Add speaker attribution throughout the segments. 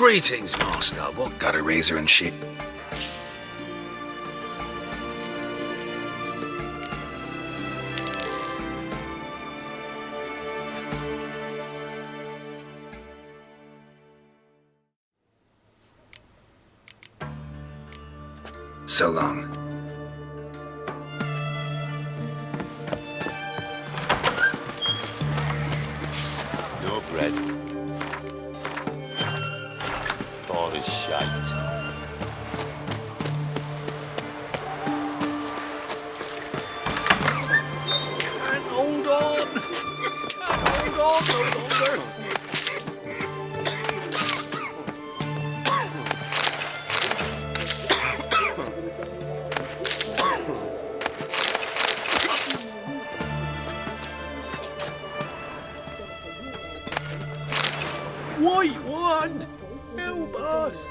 Speaker 1: Greetings, Master. What?
Speaker 2: Got a razor and shit? So long.
Speaker 3: No bread. All is shite.
Speaker 1: Can't hold on. Can't hold on no longer. White one! Help us!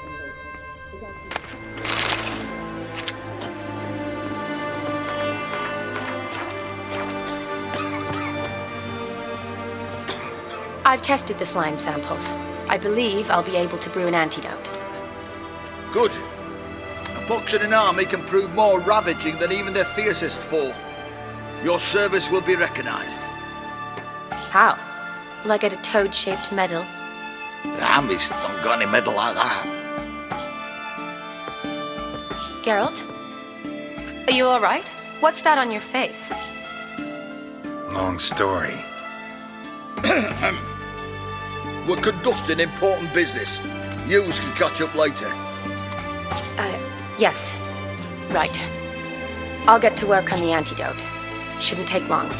Speaker 4: I've tested the slime samples. I believe I'll be able to brew an antidote.
Speaker 5: Good. A pox in an army can prove more ravaging than even their fiercest foe. Your service will be recognized.
Speaker 4: How? Will I get a toad-shaped medal?
Speaker 5: The army's not got any medal like that.
Speaker 4: Geralt? Are you alright? What's that on your face?
Speaker 2: Long story.
Speaker 5: We're conducting important business. Yous can catch up later.
Speaker 4: Yes. Right. I'll get to work on the antidote. Shouldn't take long.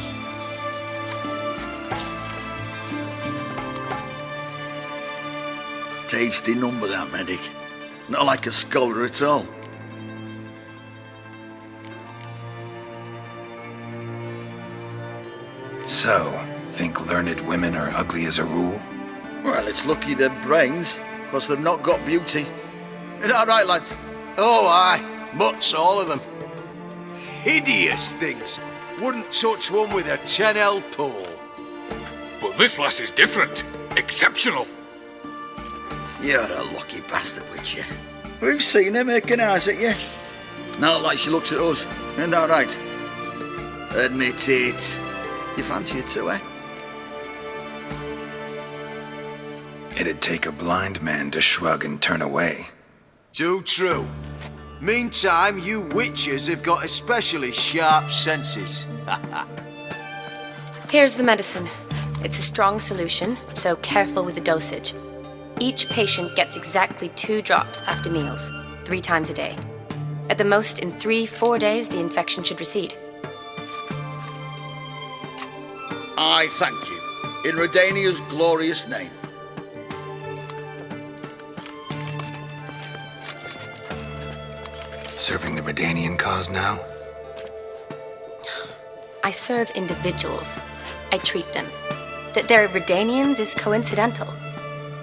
Speaker 5: Tasty number, that medic. Not like a scholar at all.
Speaker 2: So, think learned women are ugly as a rule?
Speaker 5: Well, it's lucky they're brains, because they've not got beauty. Is that right, lads?
Speaker 3: Oh, aye. Mutts, all of them.
Speaker 1: Hideous things. Wouldn't touch one with a 10L pole.
Speaker 6: But this lass is different. Exceptional.
Speaker 5: You're a lucky bastard, Witcher. We've seen her making eyes at you. Not like she looks at us. Isn't that right? Admit it. You fancy it too, eh?
Speaker 2: It'd take a blind man to shrug and turn away.
Speaker 1: Too true. Meantime, you witches have got especially sharp senses.
Speaker 4: Here's the medicine. It's a strong solution, so careful with the dosage. Each patient gets exactly 2 drops after meals, 3 times a day. At the most, in 3-4 days, the infection should recede.
Speaker 5: I thank you, in Redania's glorious name.
Speaker 2: Serving the Redanian cause now?
Speaker 4: I serve individuals. I treat them. That they're Redanians is coincidental.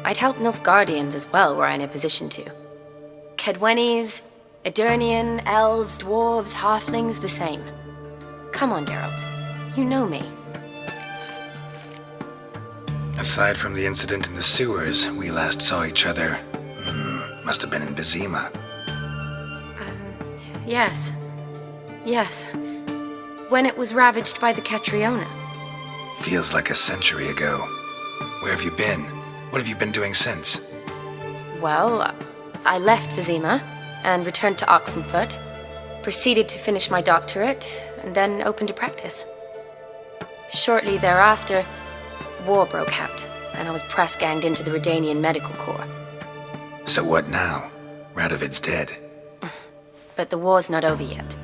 Speaker 4: I'd help Nilfgaardians as well were I in a position to. Kedwenis, Edirnian, elves, dwarves, halflings, the same. Come on, Geralt. You know me.
Speaker 2: Aside from the incident in the sewers, we last saw each other. Must have been in Vizima.
Speaker 4: Yes. Yes. When it was ravaged by the Catriona.
Speaker 2: Feels like a century ago. Where have you been? What have you been doing since?
Speaker 4: Well, I left Vizima and returned to Oxenfurt, proceeded to finish my doctorate, and then opened a practice. Shortly thereafter, war broke out, and I was press-ganged into the Redanian Medical Corps.
Speaker 2: So what now? Radovid's dead.
Speaker 4: But the war's not over yet.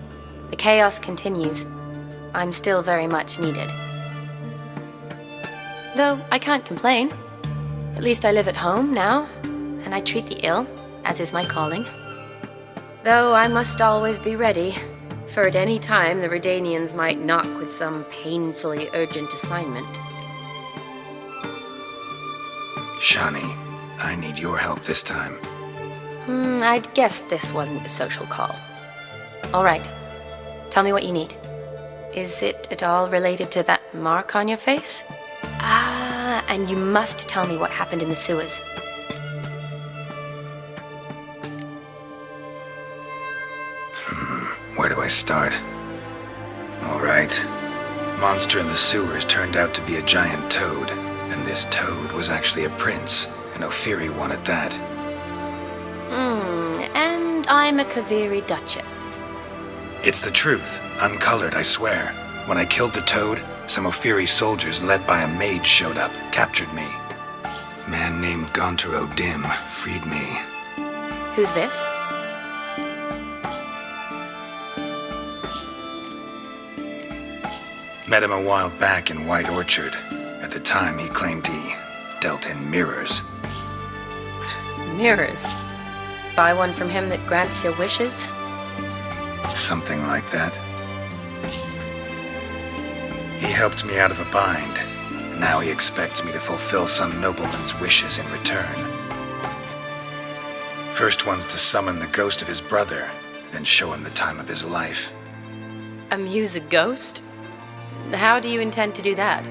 Speaker 4: The chaos continues. I'm still very much needed. Though I can't complain. At least I live at home now, and I treat the ill, as is my calling. Though I must always be ready, for at any time the Redanians might knock with some painfully urgent assignment.
Speaker 2: Shani, I need your help this time.
Speaker 4: I'd guessed this wasn't a social call. All right. Tell me what you need. Is it at all related to that mark on your face? And you must tell me what happened in the sewers.
Speaker 2: Where do I start? Alright. Monster in the sewers turned out to be a giant toad, and this toad was actually a prince, an Ophiri one at that.
Speaker 4: And I'm a Kaviri Duchess.
Speaker 2: It's the truth, uncolored, I swear. When I killed the toad, some Ophiri soldiers led by a mage showed up, captured me. Man named Gontaro Dim freed me.
Speaker 4: Who's this?
Speaker 2: Met him a while back in White Orchard. At the time, he claimed he dealt in mirrors.
Speaker 4: Mirrors. Buy one from him that grants your wishes?
Speaker 2: Something like that. He helped me out of a bind, and now he expects me to fulfill some nobleman's wishes in return. First one's to summon the ghost of his brother, then show him the time of his life.
Speaker 4: Amuse a ghost? How do you intend to do that?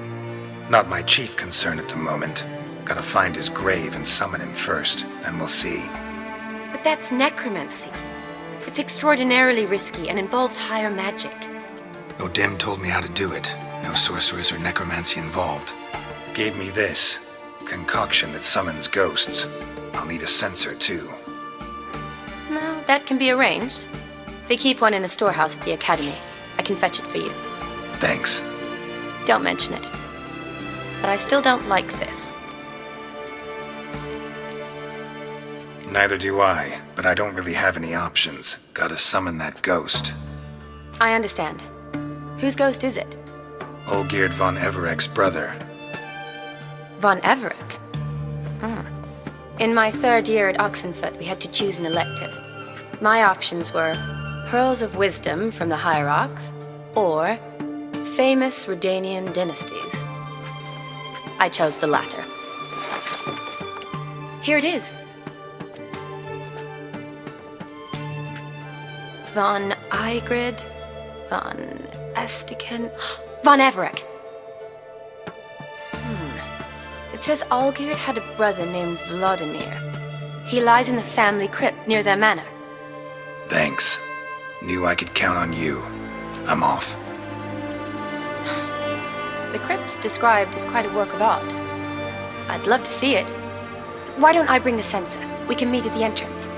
Speaker 2: Not my chief concern at the moment. Gotta find his grave and summon him first, and we'll see.
Speaker 4: But that's necromancy. It's extraordinarily risky and involves higher magic.
Speaker 2: Odim told me how to do it. No sorcerers or necromancy involved. Gave me this concoction that summons ghosts. I'll need a censer, too.
Speaker 4: Well, that can be arranged. They keep one in a storehouse at the academy. I can fetch it for you.
Speaker 2: Thanks.
Speaker 4: Don't mention it. But I still don't like this.
Speaker 2: Neither do I, but I don't really have any options. Gotta summon that ghost.
Speaker 4: I understand. Whose ghost is it?
Speaker 2: Olgierd von Everek's brother.
Speaker 4: Von Everek? In my third year at Oxenfoot, we had to choose an elective. My options were Pearls of Wisdom from the Hierarchs, or Famous Redanian Dynasties. I chose the latter. Here it is. Von Igrid, Von Estiken, Von Everek. It says Olgierd had a brother named Vladimir. He lies in the family crypt near their manor.
Speaker 2: Thanks. Knew I could count on you. I'm off.
Speaker 4: The crypt's described as quite a work of art. I'd love to see it. Why don't I bring the censer? We can meet at the entrance.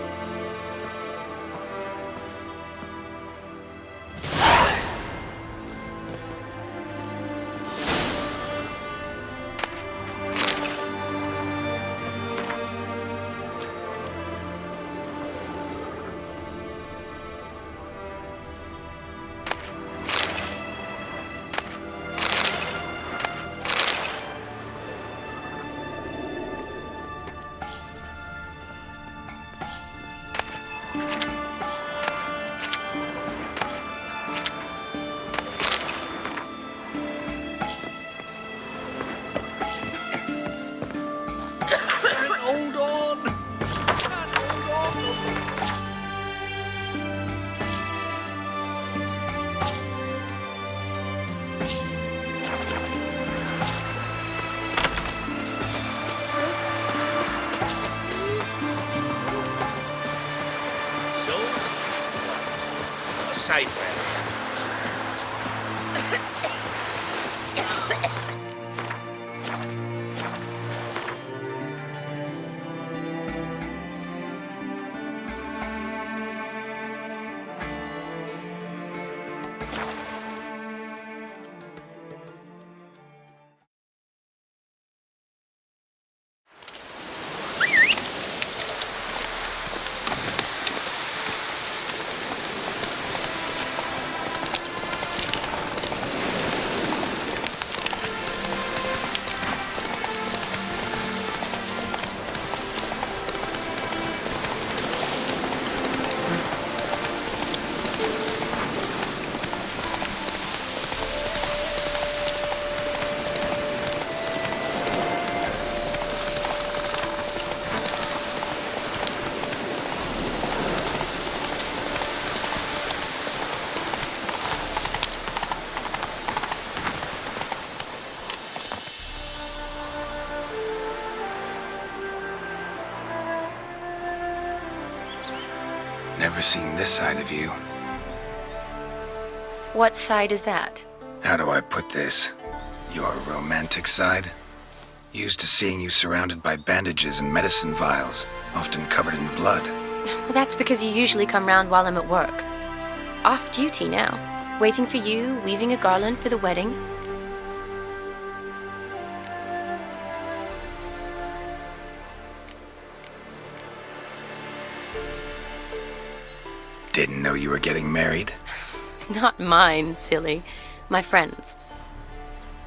Speaker 6: Safe area.
Speaker 2: Never seen this side of you.
Speaker 4: What side is that?
Speaker 2: How do I put this? Your romantic side? Used to seeing you surrounded by bandages and medicine vials, often covered in blood.
Speaker 4: Well, that's because you usually come round while I'm at work. Off duty now. Waiting for you, weaving a garland for the wedding.
Speaker 2: Didn't know you were getting married?
Speaker 4: Not mine, silly. My friend's.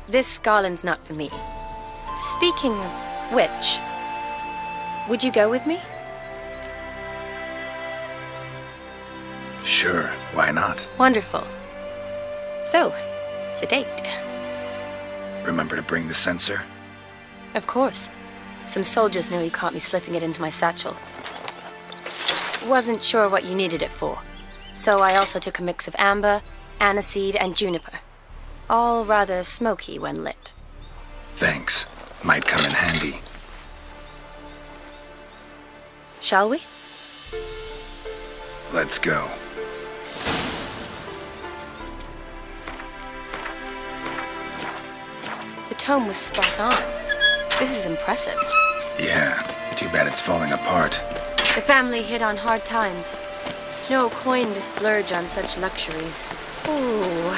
Speaker 4: This garland's not for me. Speaking of which, would you go with me?
Speaker 2: Sure, why not?
Speaker 4: Wonderful. So, it's a date.
Speaker 2: Remember to bring the censer?
Speaker 4: Of course. Some soldiers nearly caught me slipping it into my satchel. Wasn't sure what you needed it for, so I also took a mix of amber, aniseed, and juniper. All rather smoky when lit.
Speaker 2: Thanks. Might come in handy.
Speaker 4: Shall we?
Speaker 2: Let's go.
Speaker 4: The tome was spot on. This is impressive.
Speaker 2: Yeah, too bad it's falling apart.
Speaker 4: The family hit on hard times. No coin to splurge on such luxuries. Ooh,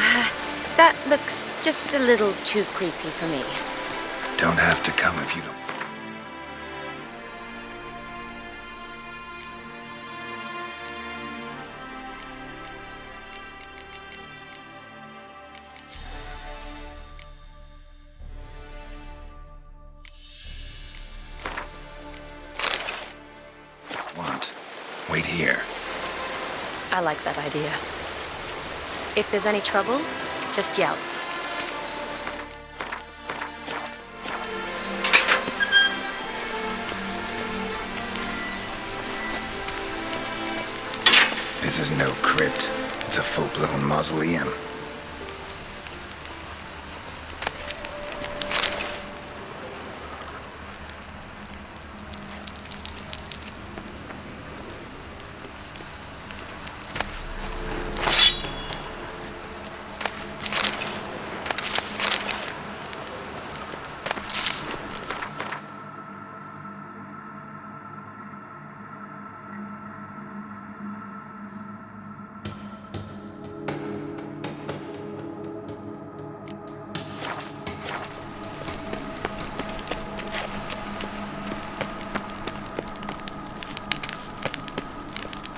Speaker 4: that looks just a little too creepy for me.
Speaker 2: Don't have to come if you don't. Wait here.
Speaker 4: I like that idea. If there's any trouble, just yell.
Speaker 2: This is no crypt. It's a full-blown mausoleum.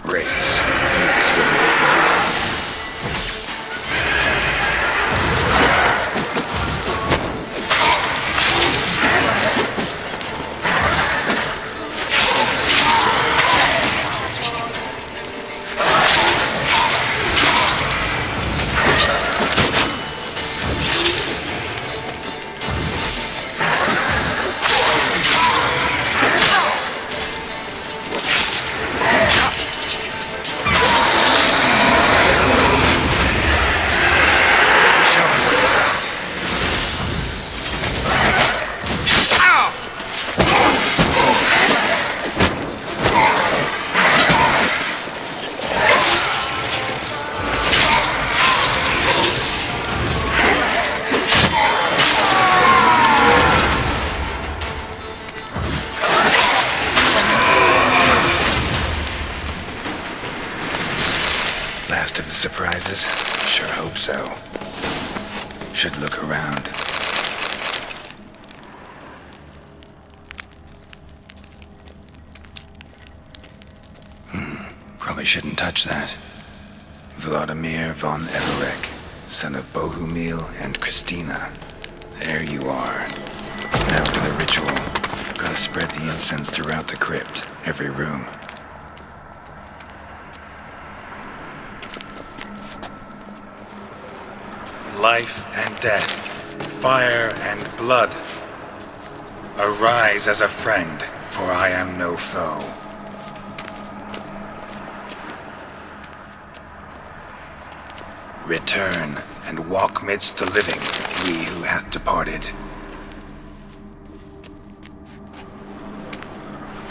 Speaker 2: Race. This wouldn't be easy. Last of the surprises? Sure hope so. Should look around. Probably shouldn't touch that. Vladimir von Everek, son of Bohumil and Christina. There you are. Now for the ritual. Gotta spread the incense throughout the crypt, every room. Life and death, fire and blood. Arise as a friend, for I am no foe. Return and walk midst the living, ye who hath departed.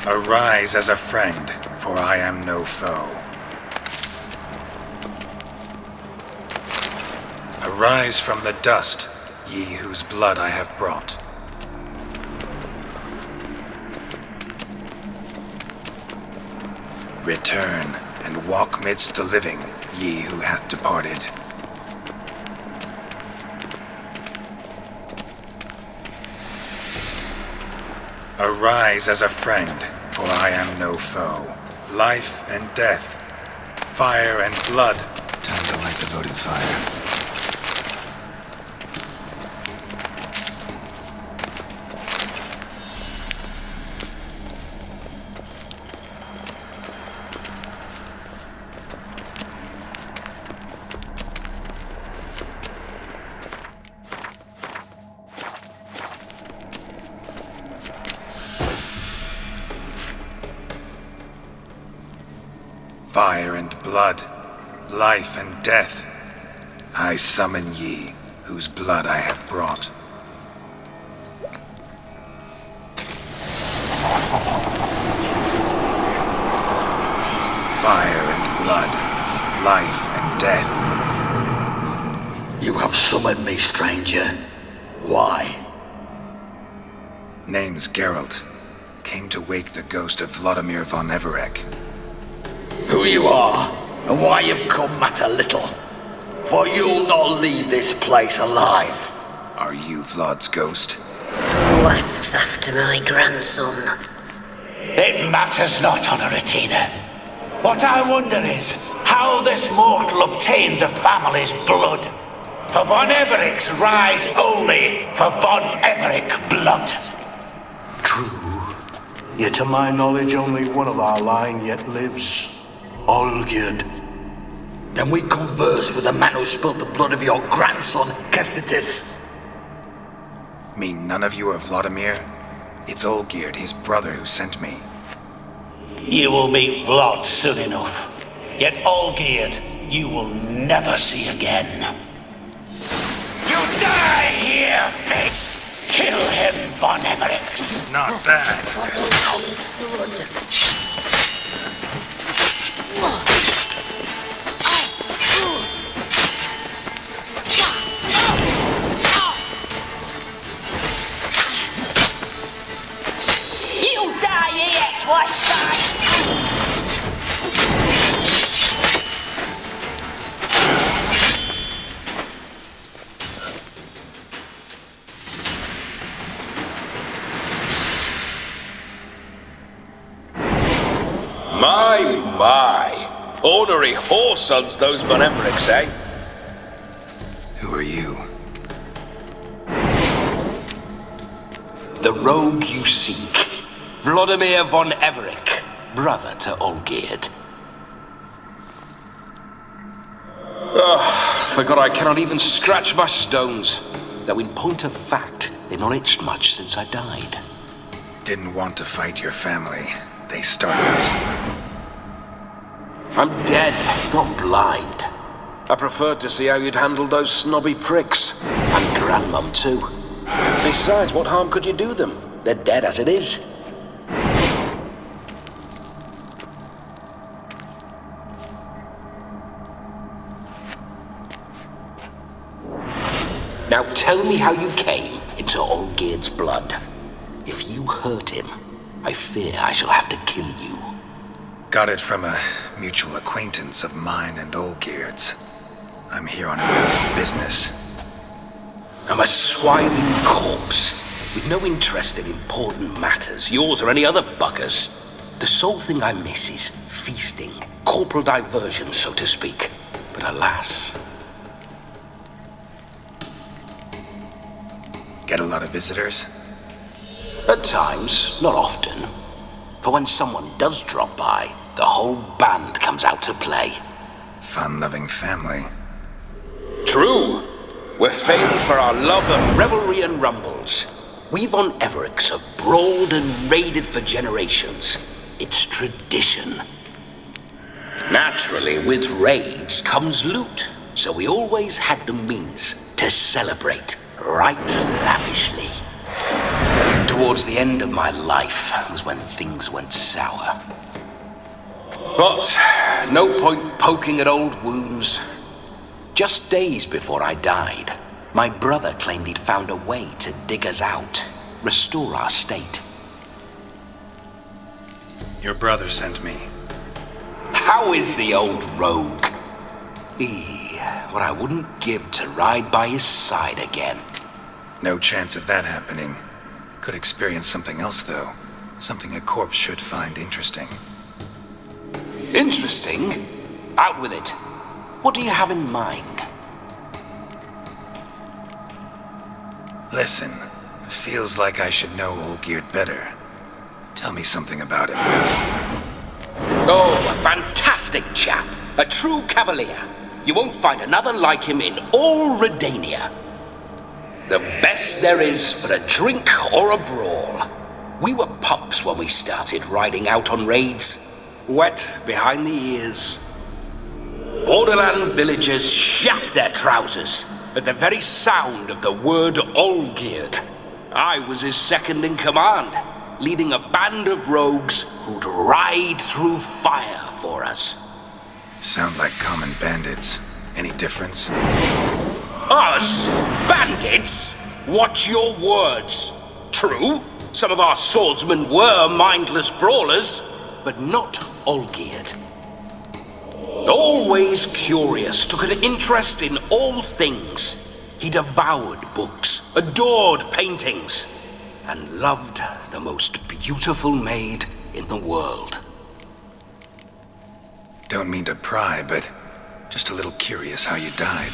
Speaker 2: Arise as a friend, for I am no foe. Arise from the dust, ye whose blood I have brought. Return, and walk midst the living, ye who hath departed. Arise as a friend, for I am no foe. Life and death, fire and blood. Time to light the votive fire. Fire and blood, life and death, I summon ye, whose blood I have brought. Fire and blood, life and death.
Speaker 5: You have summoned me, stranger. Why?
Speaker 2: Name's Geralt. Came to wake the ghost of Vladimir von Everec.
Speaker 5: Who you are, and why you've come matter little. For you'll not leave this place alive.
Speaker 2: Are you Vlad's ghost?
Speaker 7: Who asks after my grandson?
Speaker 8: It matters not, Honoratina. What I wonder is how this mortal obtained the family's blood. For Von Everic's rise only for Von Everec blood.
Speaker 3: True. Yet to my knowledge, only one of our line yet lives. Olgierd.
Speaker 5: Then we converse with the man who spilled the blood of your grandson, Kestitis.
Speaker 2: Mean none of you are Vladimir? It's Olgierd, his brother, who sent me.
Speaker 8: You will meet Vlad soon enough. Yet Olgierd, you will never see again. You die here, fate! Kill him, Von Everix!
Speaker 2: Not bad.
Speaker 7: For Olgierd's blood.
Speaker 8: You die here, flashback!
Speaker 9: My. Ornery whoresons, those Von Evericks, eh?
Speaker 2: Who are you?
Speaker 8: The rogue you seek. Vladimir Von Everec, brother to Olgierd. Forgot I cannot even scratch my stones. Though in point of fact, they've not itched much since I died.
Speaker 2: Didn't want to fight your family. They started it.
Speaker 8: I'm dead, not blind. I preferred to see how you'd handled those snobby pricks. And Grandmum, too. Besides, what harm could you do them? They're dead as it is. Now tell me how you came into Olgierd's blood. If you hurt him, I fear I shall have to kill you.
Speaker 2: Got it from a mutual acquaintance of mine and Olgierd's. I'm here on important business.
Speaker 8: I'm a swiving corpse, with no interest in important matters, yours or any other buggers. The sole thing I miss is feasting, corporal diversion, so to speak. But alas...
Speaker 2: Get a lot of visitors?
Speaker 8: At times, not often. For when someone does drop by, the whole band comes out to play.
Speaker 2: Fun-loving family.
Speaker 8: True. We're famed for our love of revelry and rumbles. We Von Evericks have brawled and raided for generations. It's tradition. Naturally, with raids comes loot, so we always had the means to celebrate right lavishly. Towards the end of my life was when things went sour. But no point poking at old wounds. Just days before I died, my brother claimed he'd found a way to dig us out, restore our state.
Speaker 2: Your brother sent me.
Speaker 8: How is the old rogue? What I wouldn't give to ride by his side again.
Speaker 2: No chance of that happening. Could experience something else, though. Something a corpse should find interesting.
Speaker 8: Interesting? Out with it. What do you have in mind?
Speaker 2: Listen, feels like I should know Olgierd better. Tell me something about him.
Speaker 8: Oh, a fantastic chap. A true cavalier. You won't find another like him in all Redania. The best there is for a drink or a brawl. We were pups when we started riding out on raids. Wet behind the ears. Borderland villagers shat their trousers at the very sound of the word Olgierd. I was his second in command, leading a band of rogues who'd ride through fire for us.
Speaker 2: Sound like common bandits. Any difference?
Speaker 8: Us? Bandits? Watch your words. True, some of our swordsmen were mindless brawlers, but not Olgierd. Always curious, took an interest in all things. He devoured books, adored paintings, and loved the most beautiful maid in the world.
Speaker 2: Don't mean to pry, but just a little curious how you died.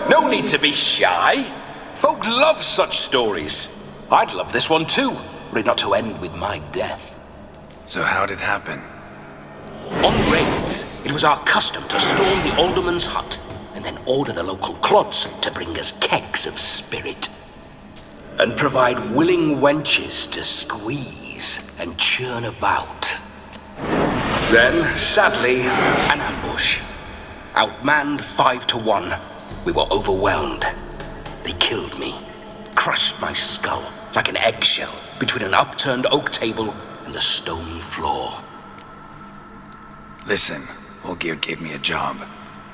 Speaker 8: No need to be shy. Folk love such stories. I'd love this one too, were it not to end with my death.
Speaker 2: So how'd it happen?
Speaker 8: On raids, it was our custom to storm the alderman's hut and then order the local clods to bring us kegs of spirit. And provide willing wenches to squeeze and churn about. Then, sadly, an ambush. Outmanned 5-1, we were overwhelmed. They killed me, crushed my skull like an eggshell between an upturned oak table and the stone floor.
Speaker 2: Listen, Olgierd gave me a job.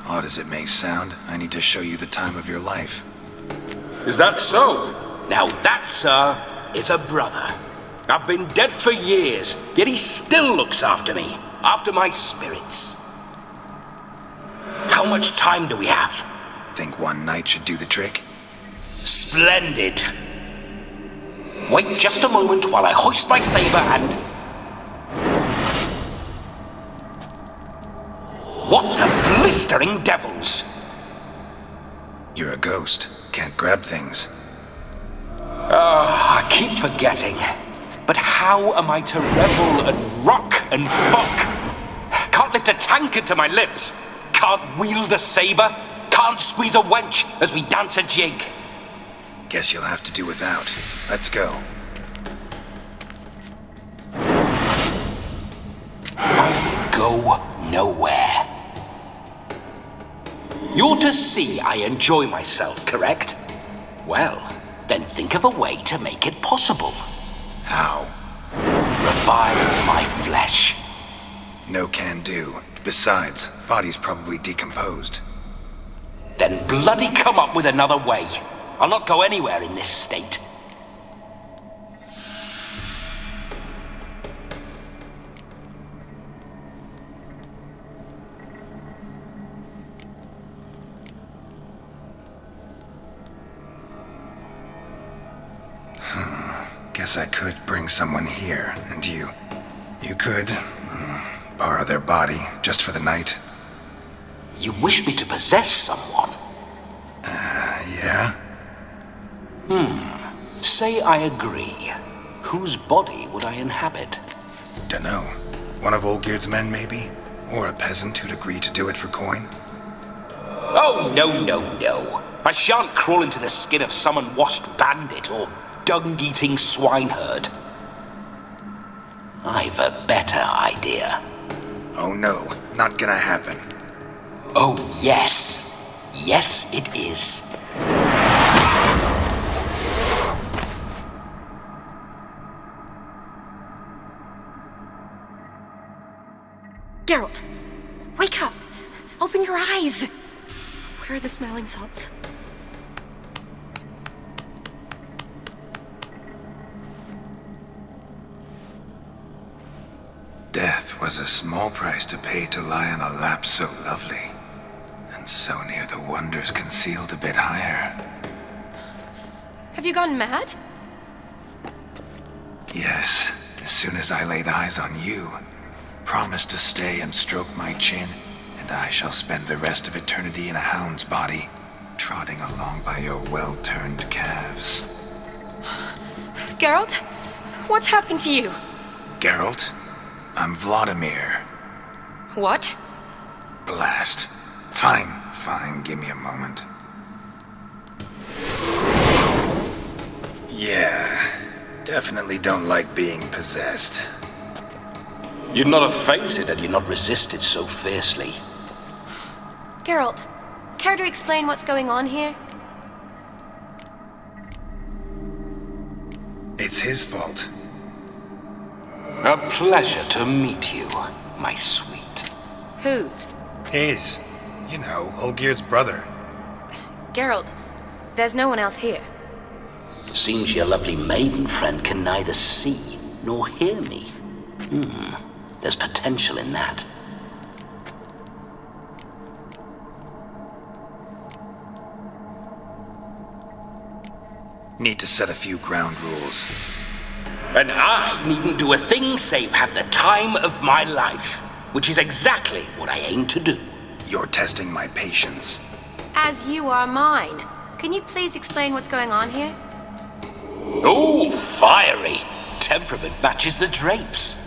Speaker 2: Odd as it may sound, I need to show you the time of your life.
Speaker 8: Is that so? Now that, sir, is a brother. I've been dead for years, yet he still looks after me, after my spirits. How much time do we have?
Speaker 2: Think one night should do the trick?
Speaker 8: Splendid. Wait just a moment while I hoist my saber and... What the blistering devils?
Speaker 2: You're a ghost. Can't grab things.
Speaker 8: I keep forgetting. But how am I to revel and rock and fuck? Can't lift a tankard to my lips. Can't wield a saber. Can't squeeze a wench as we dance a jig.
Speaker 2: Guess you'll have to do without. Let's go.
Speaker 8: I'll go nowhere. You're to see I enjoy myself, correct? Well, then think of a way to make it possible.
Speaker 2: How?
Speaker 8: Revive my flesh.
Speaker 2: No can do. Besides, body's probably decomposed.
Speaker 8: Then bloody come up with another way. I'll not go anywhere in this state.
Speaker 2: Guess I could bring someone here, and you could borrow their body just for the night.
Speaker 8: You wish me to possess someone?
Speaker 2: Yeah?
Speaker 8: Say I agree. Whose body would I inhabit?
Speaker 2: Dunno. One of Olgierd's men, maybe? Or a peasant who'd agree to do it for coin?
Speaker 8: Oh, no. I shan't crawl into the skin of some unwashed bandit or dung-eating swineherd. I've a better idea.
Speaker 2: Oh no, not gonna happen.
Speaker 8: Oh, yes. Yes, it is.
Speaker 4: Geralt, wake up. Open your eyes! Where are the smelling salts?
Speaker 2: Death was a small price to pay to lie on a lap so lovely, and so near the wonders concealed a bit higher.
Speaker 4: Have you gone mad?
Speaker 2: Yes, as soon as I laid eyes on you, promised to stay and stroke my chin, and I shall spend the rest of eternity in a hound's body, trotting along by your well-turned calves.
Speaker 4: Geralt? What's happened to you?
Speaker 2: Geralt? I'm Vladimir.
Speaker 4: What?
Speaker 2: Blast. Fine, give me a moment. Yeah, definitely don't like being possessed.
Speaker 8: You'd not have fainted had you not resisted so fiercely.
Speaker 4: Geralt, care to explain what's going on here?
Speaker 2: It's his fault.
Speaker 8: A pleasure to meet you, my sweet.
Speaker 4: Whose?
Speaker 2: His. You know, Olgierd's brother.
Speaker 4: Geralt, there's no one else here.
Speaker 8: Seems your lovely maiden friend can neither see nor hear me. There's potential in that.
Speaker 2: Need to set a few ground rules.
Speaker 8: And I needn't do a thing save have the time of my life, which is exactly what I aim to do.
Speaker 2: You're testing my patience.
Speaker 4: As you are mine. Can you please explain what's going on here?
Speaker 8: Oh, fiery. Temperament matches the drapes.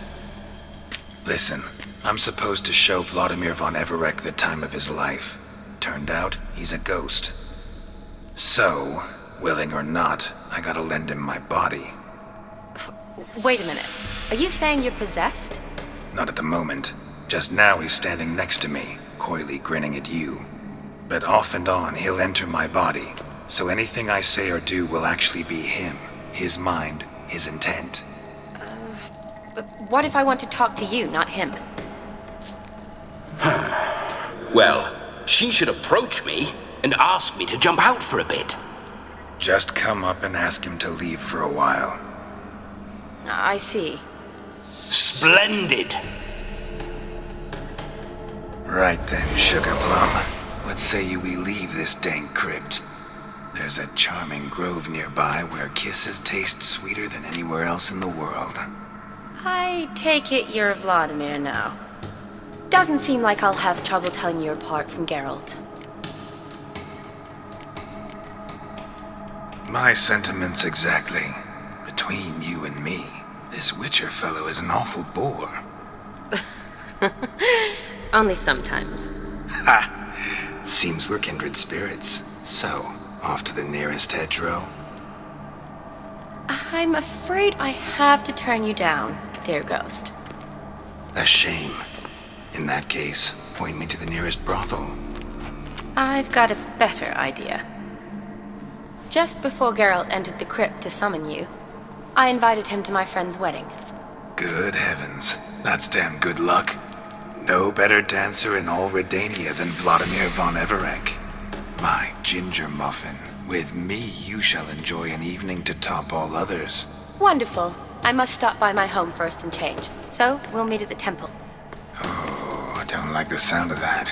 Speaker 2: Listen, I'm supposed to show Vladimir von Everec the time of his life. Turned out, he's a ghost. So, willing or not, I gotta lend him my body.
Speaker 4: Wait a minute. Are you saying you're possessed?
Speaker 2: Not at the moment. Just now he's standing next to me, coyly grinning at you. But off and on, he'll enter my body. So anything I say or do will actually be him. His mind, his intent.
Speaker 4: But what if I want to talk to you, not him?
Speaker 8: Well, she should approach me and ask me to jump out for a bit.
Speaker 2: Just come up and ask him to leave for a while.
Speaker 4: I see.
Speaker 8: Splendid!
Speaker 2: Right then, Sugar Plum. What say you we leave this dank crypt? There's a charming grove nearby where kisses taste sweeter than anywhere else in the world.
Speaker 4: I take it you're Vladimir now. Doesn't seem like I'll have trouble telling you apart from Geralt.
Speaker 2: My sentiments exactly. Between you and me, this Witcher fellow is an awful bore.
Speaker 4: Only sometimes.
Speaker 2: Ha! Seems we're kindred spirits. So, off to the nearest hedgerow?
Speaker 4: I'm afraid I have to turn you down, dear ghost.
Speaker 2: A shame. In that case, point me to the nearest brothel.
Speaker 4: I've got a better idea. Just before Geralt entered the crypt to summon you, I invited him to my friend's wedding.
Speaker 2: Good heavens. That's damn good luck. No better dancer in all Redania than Vladimir von Everec. My ginger muffin. With me, you shall enjoy an evening to top all others.
Speaker 4: Wonderful. I must stop by my home first and change. So, we'll meet at the temple.
Speaker 2: Oh, I don't like the sound of that.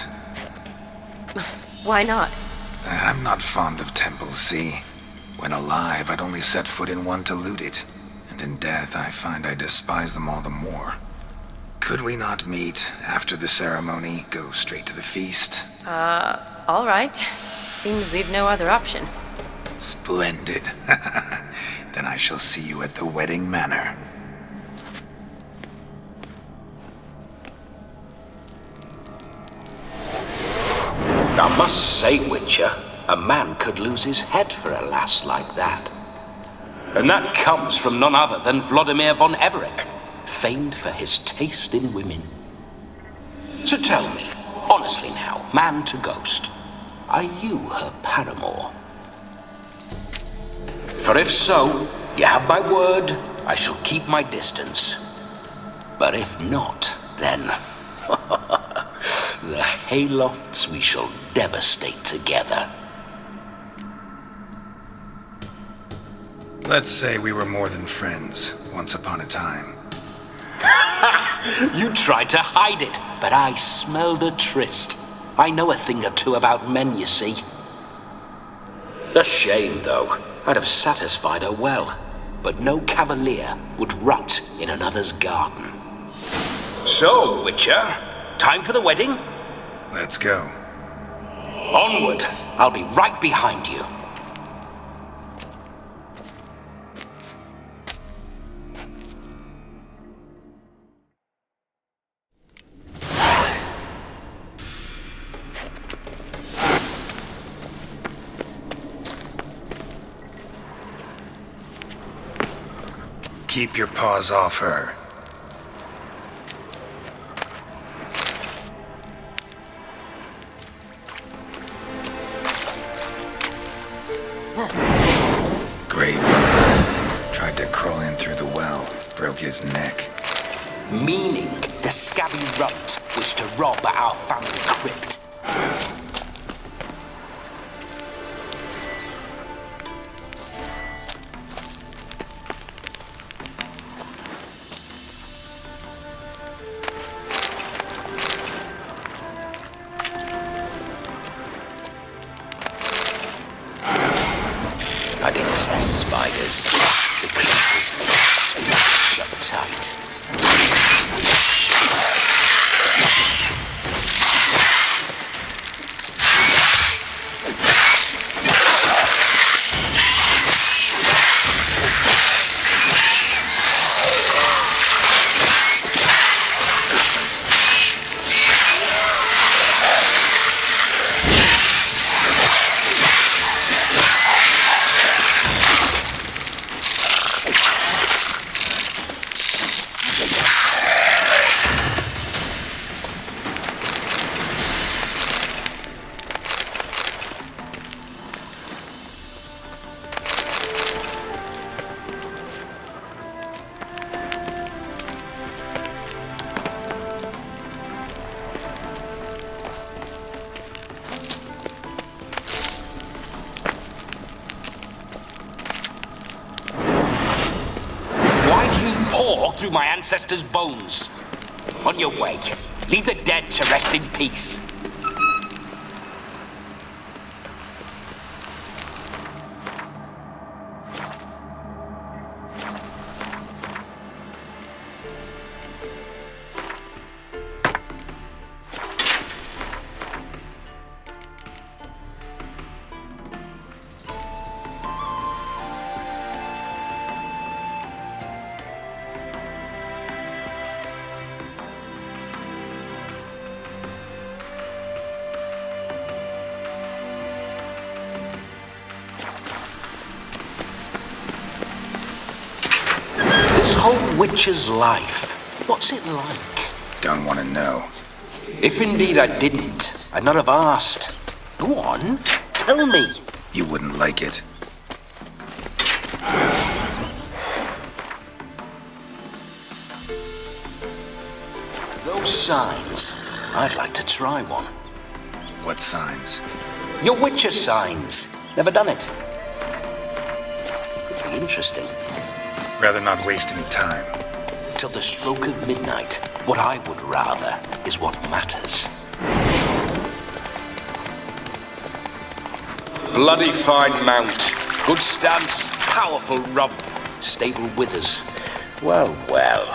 Speaker 4: Why not?
Speaker 2: I'm not fond of temples, see? When alive, I'd only set foot in one to loot it. And in death, I find I despise them all the more. Could we not meet after the ceremony, go straight to the feast?
Speaker 4: All right. Seems we've no other option.
Speaker 2: Splendid. Then I shall see you at the wedding manor.
Speaker 8: I must say, Witcher, a man could lose his head for a lass like that. And that comes from none other than Vladimir von Everec, famed for his taste in women. So tell me, honestly now, man to ghost, are you her paramour? For if so, you have my word, I shall keep my distance. But if not, then the haylofts we shall devastate together.
Speaker 2: Let's say we were more than friends once upon a time.
Speaker 8: You tried to hide it, but I smelled a tryst. I know a thing or two about men, you see. A shame, though. I'd have satisfied her well, but no cavalier would rot in another's garden. So, Witcher, time for the wedding?
Speaker 2: Let's go.
Speaker 8: Onward. I'll be right behind you.
Speaker 2: Keep your paws off her. Grave. Tried to crawl in through the well, broke his neck.
Speaker 8: Meaning the scabby runt wished to rob our family crypt. I detest spiders. The creatures make me shut tight. Pour through my ancestors' bones. On your way. Leave the dead to rest in peace. Whole witcher's life. What's it like?
Speaker 2: Don't want to know.
Speaker 8: If indeed I didn't, I'd not have asked. Go on, tell me.
Speaker 2: You wouldn't like it.
Speaker 8: Those signs, I'd like to try one.
Speaker 2: What signs?
Speaker 8: Your witcher signs. Never done it. Could be interesting.
Speaker 2: Rather not waste any time.
Speaker 8: Till the stroke of midnight, what I would rather is what matters. Bloody fine mount. Good stance, powerful rump, stable withers. Well, well.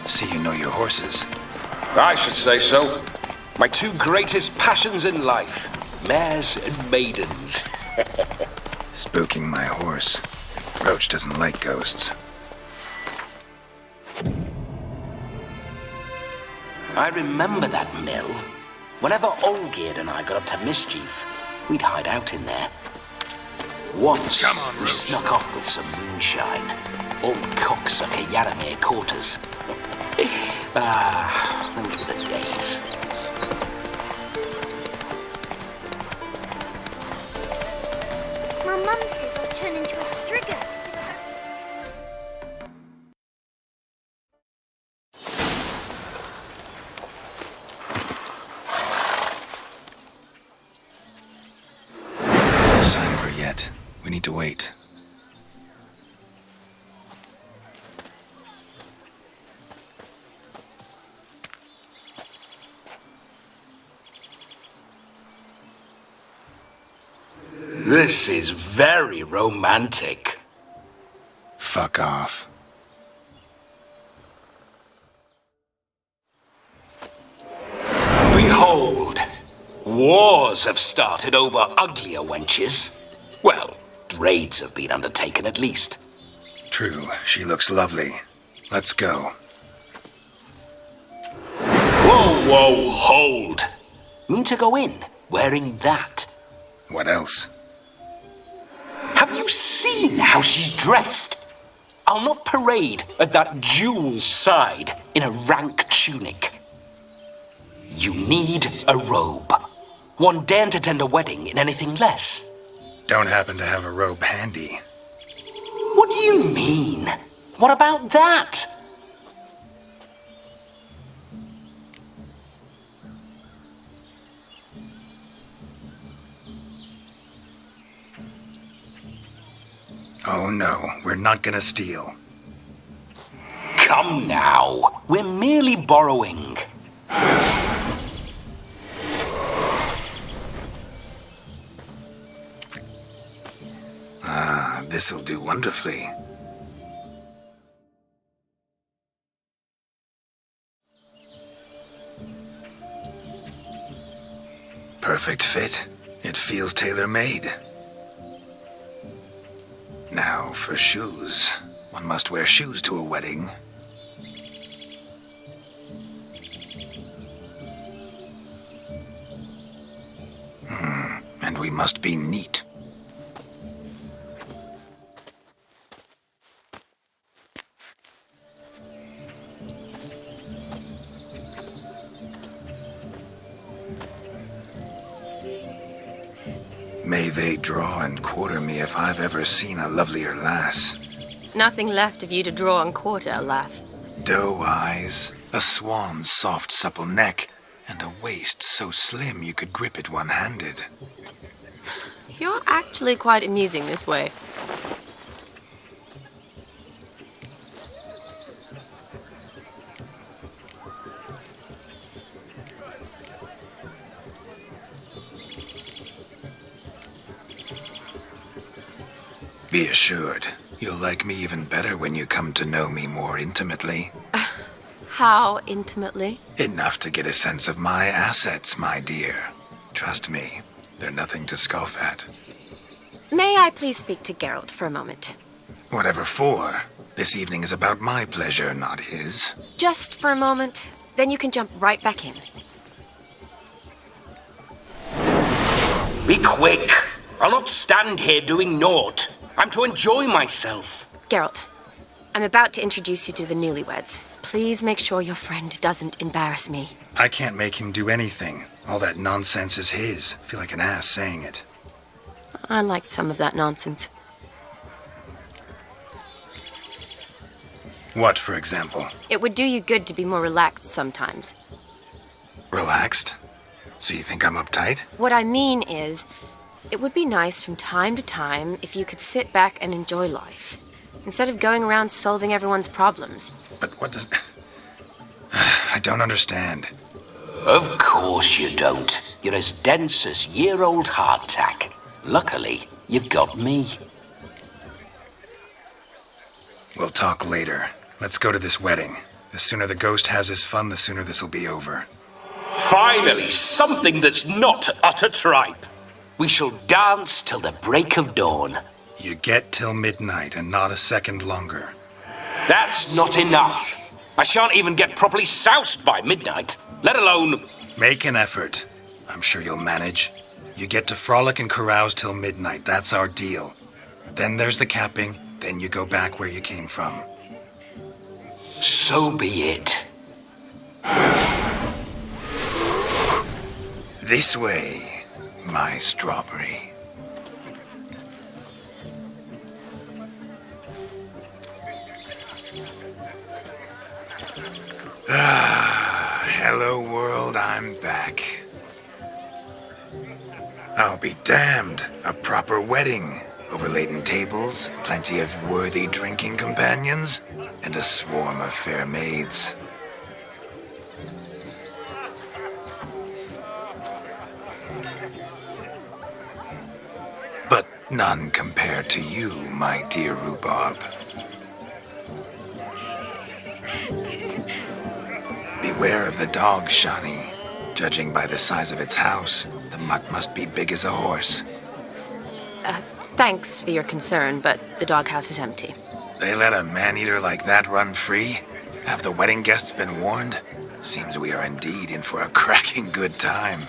Speaker 2: See you know your horses.
Speaker 8: I should say so. My two greatest passions in life, mares and maidens.
Speaker 2: Spooking my horse. Roach doesn't like ghosts.
Speaker 8: I remember that mill. Whenever Olgierd and I got up to mischief, we'd hide out in there. Once, we snuck off with some moonshine. Old cocksucker Yaramir caught us. Those were the days.
Speaker 10: My mum says I'll turn into a strigger.
Speaker 2: to wait.
Speaker 8: This is very romantic.
Speaker 2: Fuck off.
Speaker 8: Behold, wars have started over uglier wenches. Well, raids have been undertaken at least.
Speaker 2: True, she looks lovely. Let's go.
Speaker 8: Whoa, whoa, hold. Mean to go in, wearing that.
Speaker 2: What else?
Speaker 8: Have you seen how she's dressed? I'll not parade at that jewel's side in a rank tunic. You need a robe. One daren't attend a wedding in anything less.
Speaker 2: Don't happen to have a robe handy.
Speaker 8: What do you mean? What about that?
Speaker 2: Oh no, we're not gonna steal.
Speaker 8: Come now, we're merely borrowing.
Speaker 2: This'll do wonderfully. Perfect fit. It feels tailor-made. Now for shoes. One must wear shoes to a wedding. And we must be neat. May they draw and quarter me if I've ever seen a lovelier lass.
Speaker 4: Nothing left of you to draw and quarter, alas.
Speaker 2: Doe eyes, a swan's soft supple neck, and a waist so slim you could grip it one-handed.
Speaker 4: You're actually quite amusing this way.
Speaker 2: Be assured, you'll like me even better when you come to know me more intimately.
Speaker 4: How intimately?
Speaker 2: Enough to get a sense of my assets, my dear. Trust me, they're nothing to scoff at.
Speaker 4: May I please speak to Geralt for a moment?
Speaker 2: Whatever for. This evening is about my pleasure, not his.
Speaker 4: Just for a moment, then you can jump right back in.
Speaker 8: Be quick! I'll not stand here doing naught. I'm to enjoy myself.
Speaker 4: Geralt, I'm about to introduce you to the newlyweds. Please make sure your friend doesn't embarrass me.
Speaker 2: I can't make him do anything. All that nonsense is his. I feel like an ass saying it.
Speaker 4: I liked some of that nonsense.
Speaker 2: What, for example?
Speaker 4: It would do you good to be more relaxed sometimes.
Speaker 2: Relaxed? So you think I'm uptight?
Speaker 4: What I mean is, it would be nice from time to time if you could sit back and enjoy life, instead of going around solving everyone's problems.
Speaker 2: But what does... I don't understand.
Speaker 8: Of course you don't. You're as dense as year-old hardtack. Luckily, you've got me.
Speaker 2: We'll talk later. Let's go to this wedding. The sooner the ghost has his fun, the sooner this'll be over.
Speaker 8: Finally, something that's not utter tripe. We shall dance till the break of dawn.
Speaker 2: You get till midnight and not a second longer.
Speaker 8: That's not enough. I shan't even get properly soused by midnight, let alone...
Speaker 2: Make an effort. I'm sure you'll manage. You get to frolic and carouse till midnight. That's our deal. Then there's the capping. Then you go back where you came from.
Speaker 8: So be it.
Speaker 2: This way, my strawberry. Hello world, I'm back. I'll be damned. A proper wedding. Overladen tables, plenty of worthy drinking companions, and a swarm of fair maids. But none compared to you, my dear rhubarb. Beware of the dog, Shani. Judging by the size of its house, the mutt must be big as a horse.
Speaker 4: Thanks for your concern, but the doghouse is empty.
Speaker 2: They let a man-eater like that run free? Have the wedding guests been warned? Seems we are indeed in for a cracking good time.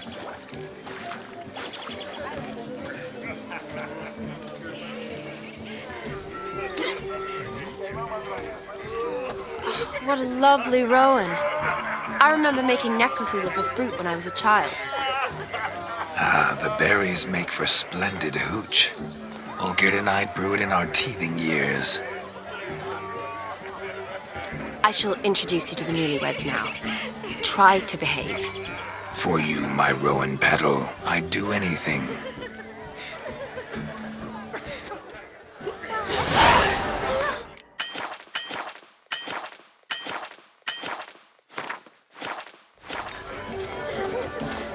Speaker 4: What a lovely rowan. I remember making necklaces of the fruit when I was a child.
Speaker 2: Ah, the berries make for splendid hooch. Olgerd and I brewed in our teething years.
Speaker 4: I shall introduce you to the newlyweds now. Try to behave.
Speaker 2: For you, my rowan petal, I'd do anything.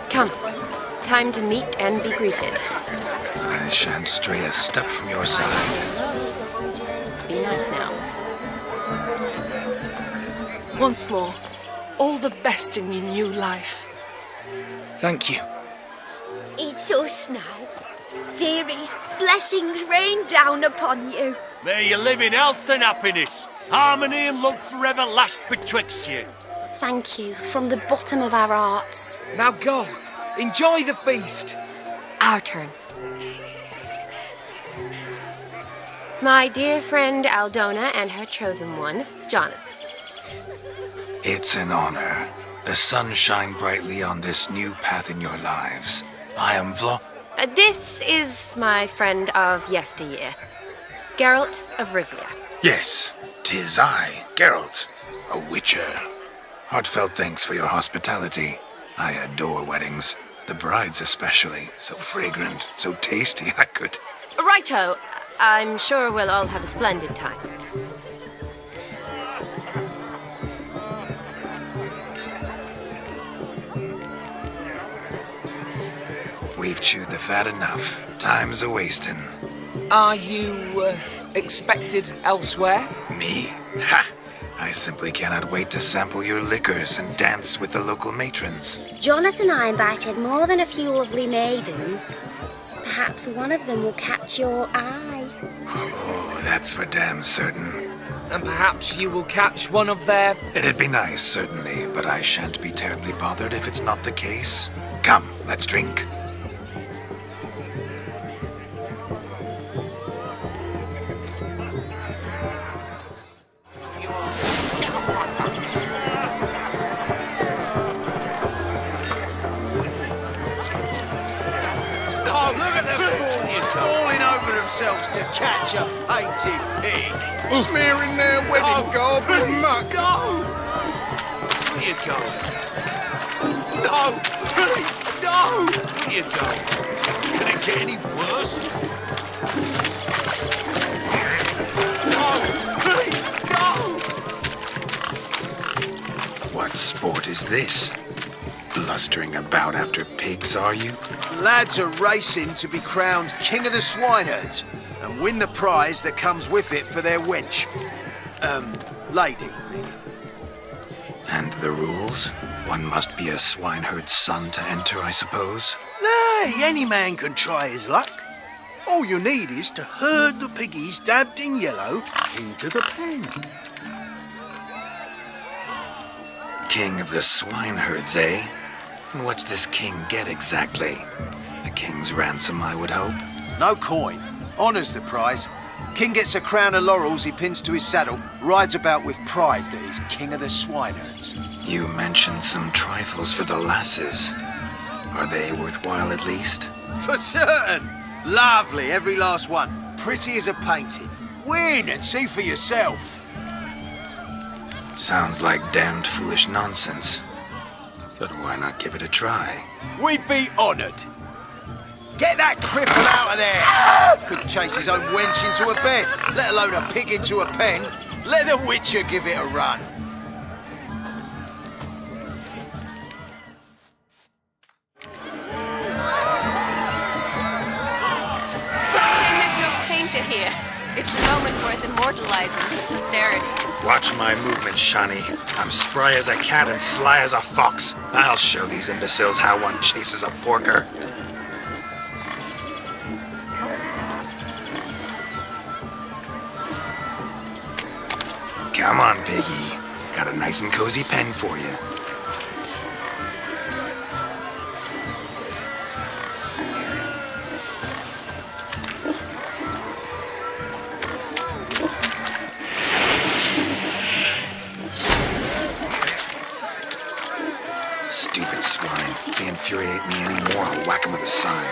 Speaker 4: Come. Time to meet and be greeted.
Speaker 2: I shan't stray a step from your side.
Speaker 4: Be nice now.
Speaker 11: Once more, all the best in your new life.
Speaker 12: Thank you.
Speaker 10: It's us now. Dearies, blessings rain down upon you.
Speaker 13: May you live in health and happiness. Harmony and love forever last betwixt you.
Speaker 14: Thank you from the bottom of our hearts.
Speaker 12: Now go. Enjoy the feast.
Speaker 4: Our turn. My dear friend Aldona and her chosen one, Jonas.
Speaker 2: It's an honor. The sun shine brightly on this new path in your lives. I am
Speaker 4: This is my friend of yesteryear, Geralt of Rivia.
Speaker 2: Yes, 'tis I, Geralt, a witcher. Heartfelt thanks for your hospitality. I adore weddings. The brides especially. So fragrant, so tasty, I could...
Speaker 4: Righto. I'm sure we'll all have a splendid time.
Speaker 2: We've chewed the fat enough. Time's a-wasting.
Speaker 12: Are you, expected elsewhere?
Speaker 2: Me? Ha! I simply cannot wait to sample your liquors and dance with the local matrons.
Speaker 14: Jonas and I invited more than a few lovely maidens. Perhaps one of them will catch your eye.
Speaker 2: Oh, that's for damn certain.
Speaker 12: And perhaps you will catch one of their...
Speaker 2: It'd be nice, certainly, but I shan't be terribly bothered if it's not the case. Come, let's drink.
Speaker 1: To catch a painted pig.
Speaker 3: Smearing their wedding garb with muck.
Speaker 13: Go! Where you go? No! Please! No! Where you go? Can it get any worse? No! Please! Go!
Speaker 2: What sport is this? Blustering about after pigs, are you?
Speaker 1: Lads are racing to be crowned King of the Swineherds and win the prize that comes with it for their wench. Lady, meaning.
Speaker 2: And the rules? One must be a swineherd's son to enter, I suppose?
Speaker 3: Nay, any man can try his luck. All you need is to herd the piggies dabbed in yellow into the pen.
Speaker 2: King of the swineherds, eh? And what's this king get exactly? The king's ransom, I would hope.
Speaker 1: No coin. Honours the prize. King gets a crown of laurels he pins to his saddle, rides about with pride that he's king of the swineherds.
Speaker 2: You mentioned some trifles for the lasses. Are they worthwhile at least?
Speaker 1: For certain. Lovely, every last one. Pretty as a painting. Win and see for yourself.
Speaker 2: Sounds like damned foolish nonsense. But why not give it a try?
Speaker 1: We'd be honoured. Get that cripple out of there! Couldn't chase his own wench into a bed, let alone a pig into a pen. Let the Witcher give it a run.
Speaker 4: Shame there's no painter here. It's a moment worth immortalizing for posterity.
Speaker 2: Watch my movement, Shani. I'm spry as a cat and sly as a fox. I'll show these imbeciles how one chases a porker. Come on, piggy. Got a nice and cozy pen for you. Stupid swine. If they infuriate me anymore, I'll whack them with a sign.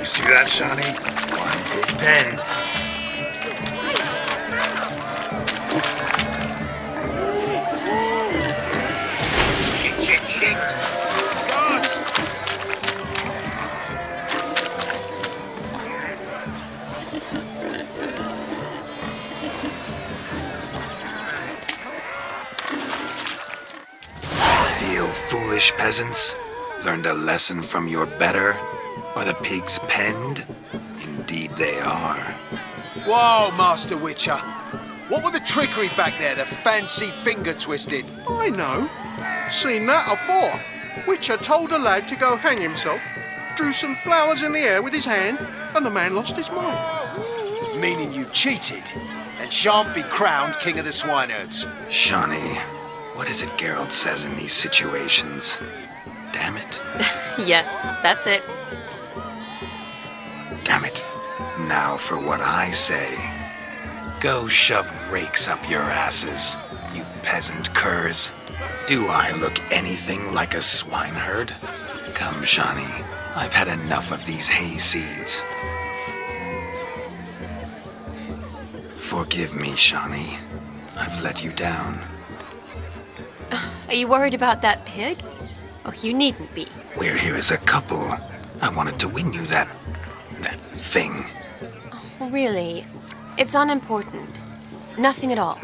Speaker 2: See that, Shani? One big bend.
Speaker 1: Shit. Guards!
Speaker 2: Feel foolish, peasants? Learned a lesson from your better? Are the pigs penned? Indeed they are.
Speaker 1: Whoa, Master Witcher. What were the trickery back there, the fancy finger twisting?
Speaker 3: I know. Seen that afore. Witcher told a lad to go hang himself, drew some flowers in the air with his hand, and the man lost his mind.
Speaker 1: Meaning you cheated, and shan't be crowned King of the Swineherds.
Speaker 2: Shani, what is it Geralt says in these situations? Damn it.
Speaker 4: Yes, that's it.
Speaker 2: Damn it. Now for what I say. Go shove rakes up your asses, you peasant curs. Do I look anything like a swineherd? Come, Shani. I've had enough of these hay seeds. Forgive me, Shani. I've let you down.
Speaker 4: Are you worried about that pig? Oh, you needn't be.
Speaker 2: We're here as a couple. I wanted to win you that thing.
Speaker 4: Oh, really? It's unimportant. Nothing at all.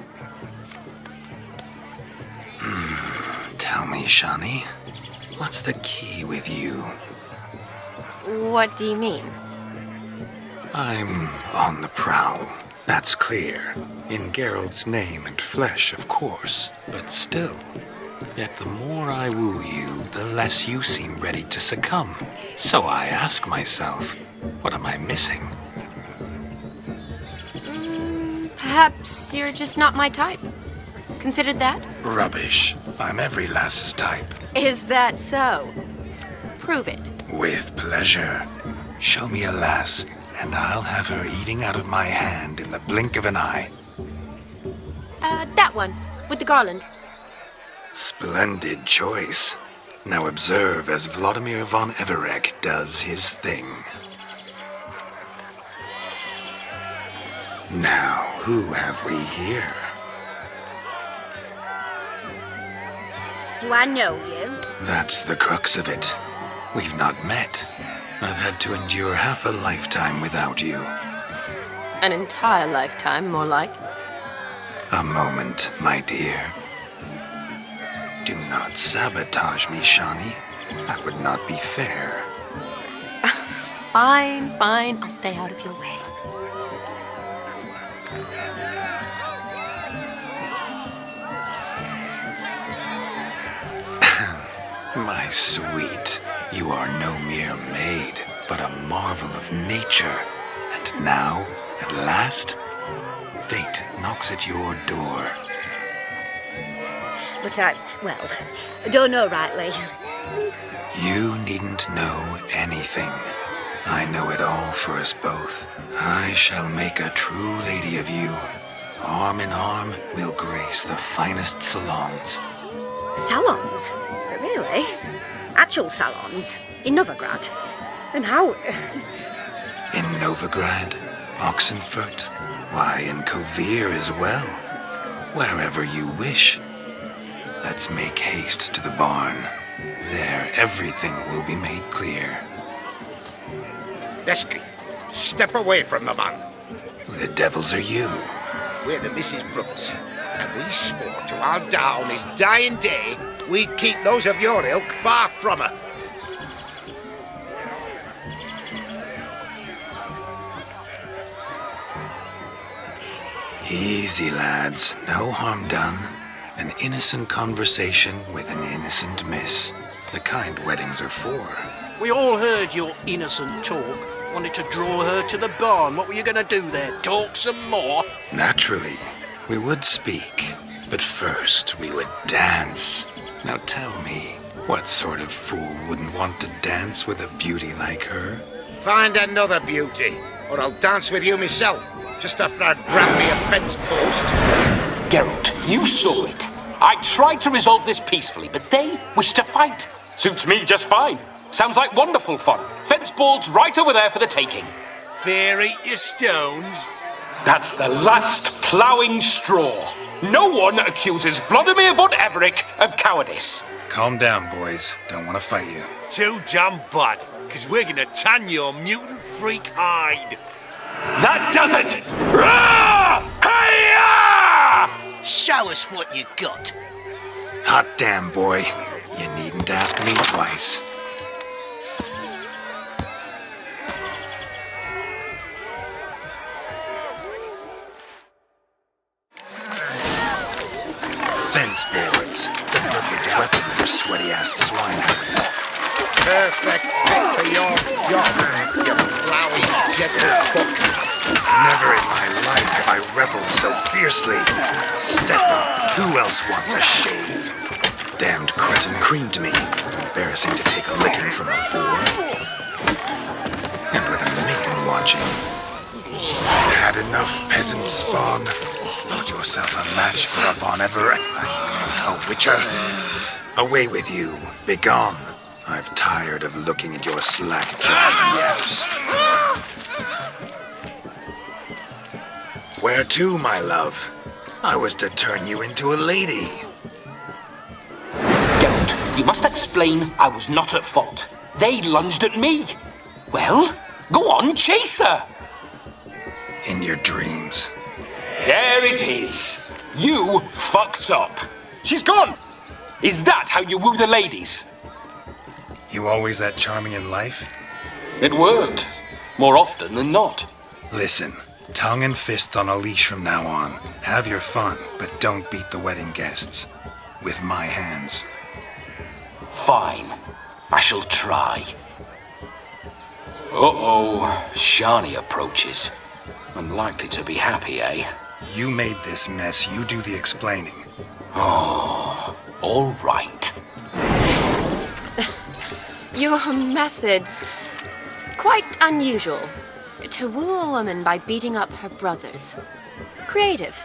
Speaker 2: Tell me, Shani, what's the key with you?
Speaker 4: What do you mean?
Speaker 2: I'm on the prowl. That's clear. In Geralt's name and flesh, of course. But still. Yet the more I woo you, the less you seem ready to succumb. So I ask myself, what am I missing?
Speaker 4: Perhaps you're just not my type. Considered that?
Speaker 2: Rubbish. I'm every lass's type.
Speaker 4: Is that so? Prove it.
Speaker 2: With pleasure. Show me a lass, and I'll have her eating out of my hand in the blink of an eye.
Speaker 4: That one, with the garland.
Speaker 2: Splendid choice. Now observe as Vladimir von Everek does his thing. Now, who have we here?
Speaker 14: Do I know you?
Speaker 2: That's the crux of it. We've not met. I've had to endure half a lifetime without you.
Speaker 4: An entire lifetime, more like.
Speaker 2: A moment, my dear. Do not sabotage me, Shani. That would not be fair.
Speaker 4: Fine. I'll stay out of your way.
Speaker 2: My sweet, you are no mere maid, but a marvel of nature. And now, at last, fate knocks at your door.
Speaker 14: But I don't know rightly.
Speaker 2: You needn't know anything. I know it all for us both. I shall make a true lady of you. Arm in arm, we'll grace the finest salons.
Speaker 14: Salons? Really? Actual salons? In Novigrad? And how?
Speaker 2: In Novigrad, Oxenfurt, why, in Kovir as well. Wherever you wish. Let's make haste to the barn. There, everything will be made clear.
Speaker 13: Lesky, step away from the man.
Speaker 2: Who the devils are you?
Speaker 13: We're the Mrs. Brothers, and we swore to our down his dying day we'd keep those of your ilk far from her.
Speaker 2: Easy, lads. No harm done. An innocent conversation with an innocent miss. The kind weddings are for.
Speaker 3: We all heard your innocent talk. Wanted to draw her to the barn. What were you going to do there? Talk some more?
Speaker 2: Naturally, we would speak. But first, we would dance. Now tell me, what sort of fool wouldn't want to dance with a beauty like her?
Speaker 13: Find another beauty, or I'll dance with you myself, just after I'd grab me a fence post.
Speaker 8: Geralt, you saw it. I tried to resolve this peacefully, but they wish to fight. Suits me just fine. Sounds like wonderful fun. Fence boards right over there for the taking.
Speaker 13: Fear eat your stones.
Speaker 8: That's the last ploughing straw. No one accuses Vladimir von Everek of cowardice.
Speaker 2: Calm down, boys. Don't want to fight you.
Speaker 13: Too damn bad, because we're gonna tan your mutant freak hide.
Speaker 8: That does it! Rah! Hey-ya!
Speaker 1: Show us what you got.
Speaker 2: Hot damn, boy. You needn't ask me twice. Fence boards. The perfect weapon for sweaty-assed swinehounds.
Speaker 13: Perfect fit for your yob, you ploughing gentle fuck.
Speaker 2: Never in my life have I reveled so fiercely. Step up. Who else wants a shave? Damned cretin creamed me. Embarrassing to take a licking from a boar. And with a maiden watching. Had enough, peasant spawn. Thought yourself a match for a Von Everett. A witcher. Away with you. Begone. I've tired of looking at your slack-jawed yaps. Where to, my love? I was to turn you into a lady.
Speaker 8: Geralt, you must explain I was not at fault. They lunged at me. Well, go on, chase her.
Speaker 2: In your dreams.
Speaker 8: There it is. You fucked up. She's gone. Is that how you woo the ladies?
Speaker 2: You always that charming in life?
Speaker 8: It worked. More often than not.
Speaker 2: Listen, Tongue and fists on a leash from now on. Have your fun, but don't beat the wedding guests. With my hands.
Speaker 8: Fine. I shall try. Uh-oh. Shani approaches. Unlikely to be happy, eh?
Speaker 2: You made this mess. You do the explaining.
Speaker 8: Oh, all right.
Speaker 4: Your methods... quite unusual. To woo a woman by beating up her brothers. Creative.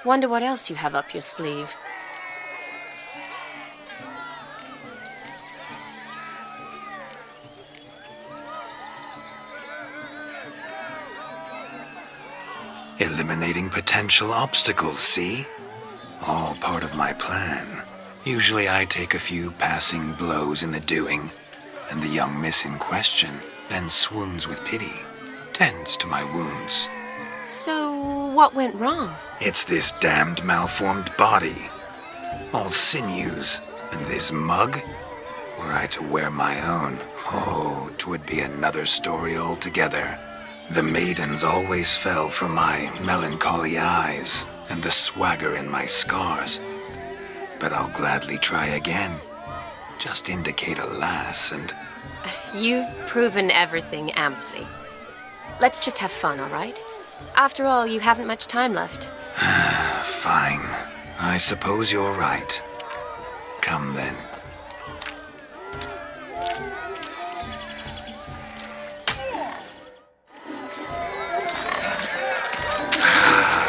Speaker 4: Wonder what else you have up your sleeve.
Speaker 2: Eliminating potential obstacles, see? All part of my plan. Usually I take a few passing blows in the doing, and the young miss in question then swoons with pity, tends to my wounds.
Speaker 4: So, what went wrong?
Speaker 2: It's this damned malformed body. All sinews, and this mug? Were I to wear my own, oh, 'twould be another story altogether. The maidens always fell for my melancholy eyes and the swagger in my scars. But I'll gladly try again. Just indicate a lass and...
Speaker 4: You've proven everything amply. Let's just have fun, all right? After all, you haven't much time left.
Speaker 2: Fine. I suppose you're right. Come then.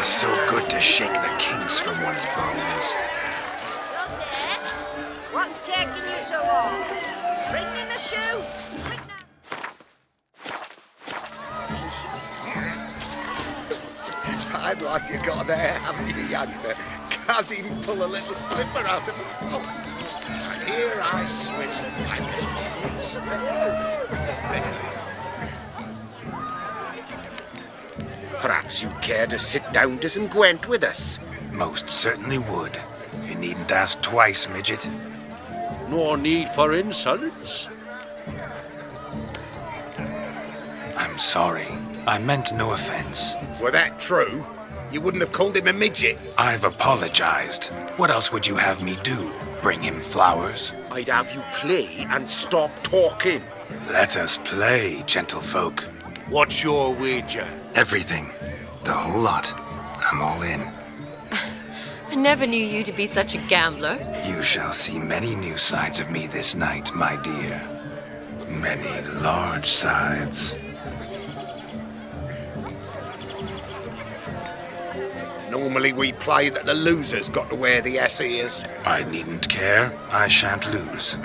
Speaker 2: So good to shake the kinks from one's bones.
Speaker 10: Josie, what's taking you so long? Bring in the shoe. Quick now.
Speaker 13: Fine lad you got there, haven't you, youngster? Can't even pull a little slipper out of a pump. And here I swim like a beast.
Speaker 6: Perhaps you'd care to sit down to some Gwent with us?
Speaker 2: Most certainly would. You needn't ask twice, midget.
Speaker 13: No need for insults.
Speaker 2: I'm sorry. I meant no offense.
Speaker 13: Were that true, you wouldn't have called him a midget.
Speaker 2: I've apologized. What else would you have me do? Bring him flowers?
Speaker 6: I'd have you play and stop talking.
Speaker 2: Let us play, gentlefolk.
Speaker 13: What's your wager?
Speaker 2: Everything. The whole lot. I'm all in.
Speaker 4: I never knew you to be such a gambler.
Speaker 2: You shall see many new sides of me this night, my dear. Many large sides.
Speaker 13: Normally we play that the loser's got to wear the ass ears.
Speaker 2: I needn't care. I shan't lose.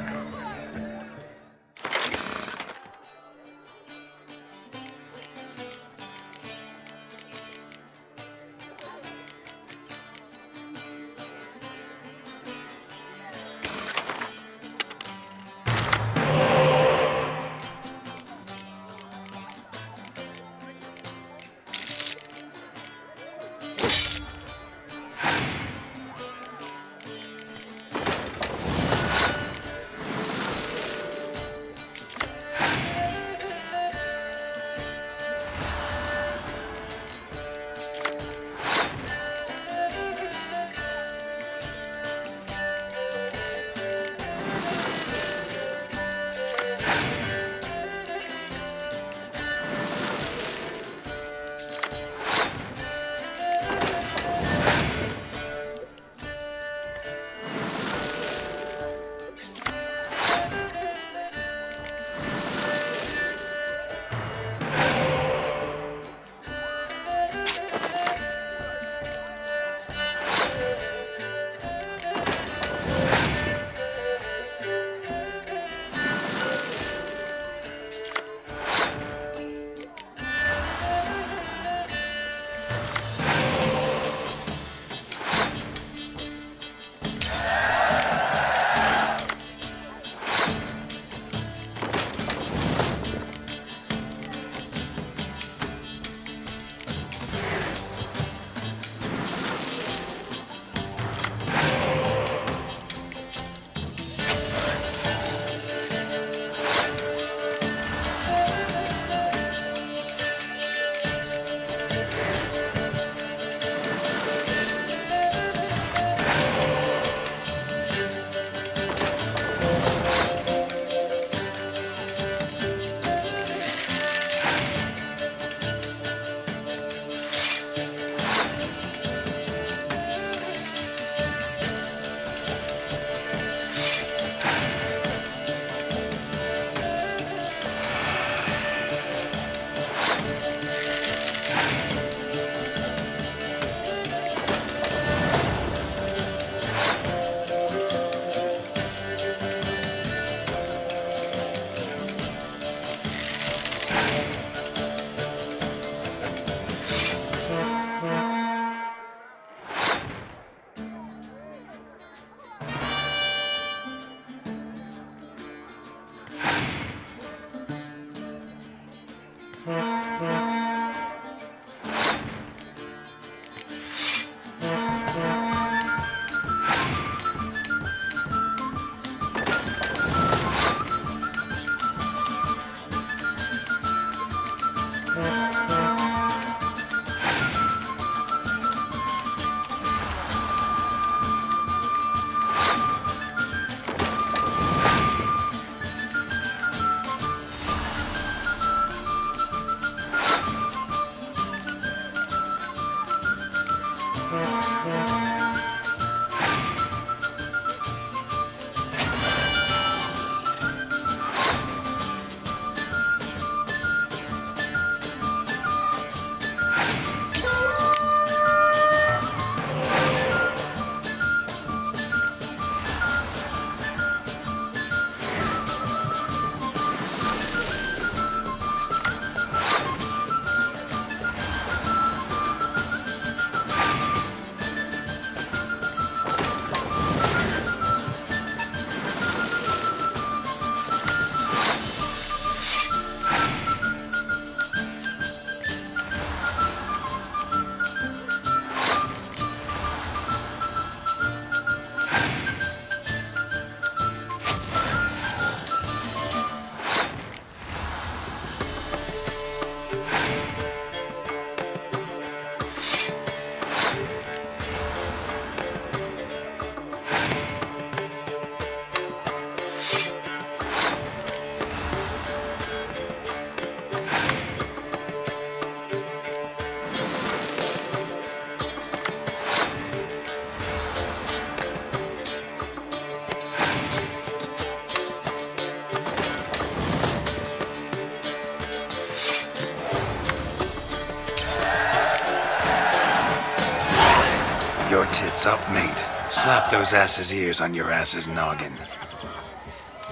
Speaker 2: Your tits up, mate. Slap those asses' ears on your ass's noggin.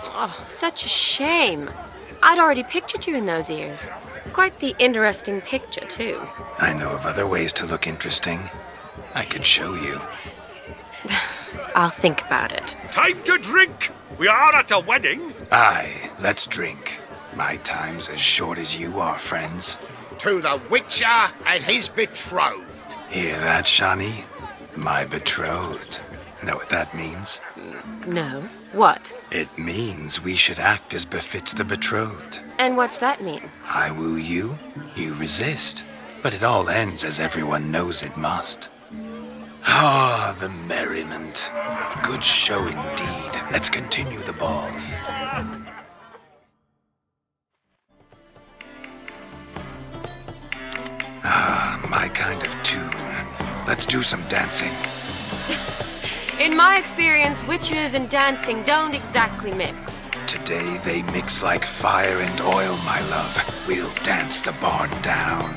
Speaker 4: Oh, such a shame. I'd already pictured you in those ears. Quite the interesting picture, too.
Speaker 2: I know of other ways to look interesting. I could show you.
Speaker 4: I'll think about it.
Speaker 6: Time to drink! We are at a wedding.
Speaker 2: Aye, let's drink. My time's as short as you are, friends.
Speaker 13: To the Witcher and his betrothed.
Speaker 2: Hear that, Shawnee? My betrothed. Know what that means?
Speaker 4: No. What?
Speaker 2: It means we should act as befits the betrothed.
Speaker 4: And what's that mean?
Speaker 2: I woo you, you resist. But it all ends as everyone knows it must. Ah, the merriment. Good show indeed. Let's continue the ball. Ah, my kind of tune. Let's do some dancing.
Speaker 4: In my experience, witches and dancing don't exactly mix.
Speaker 2: Today they mix like fire and oil, my love. We'll dance the barn down.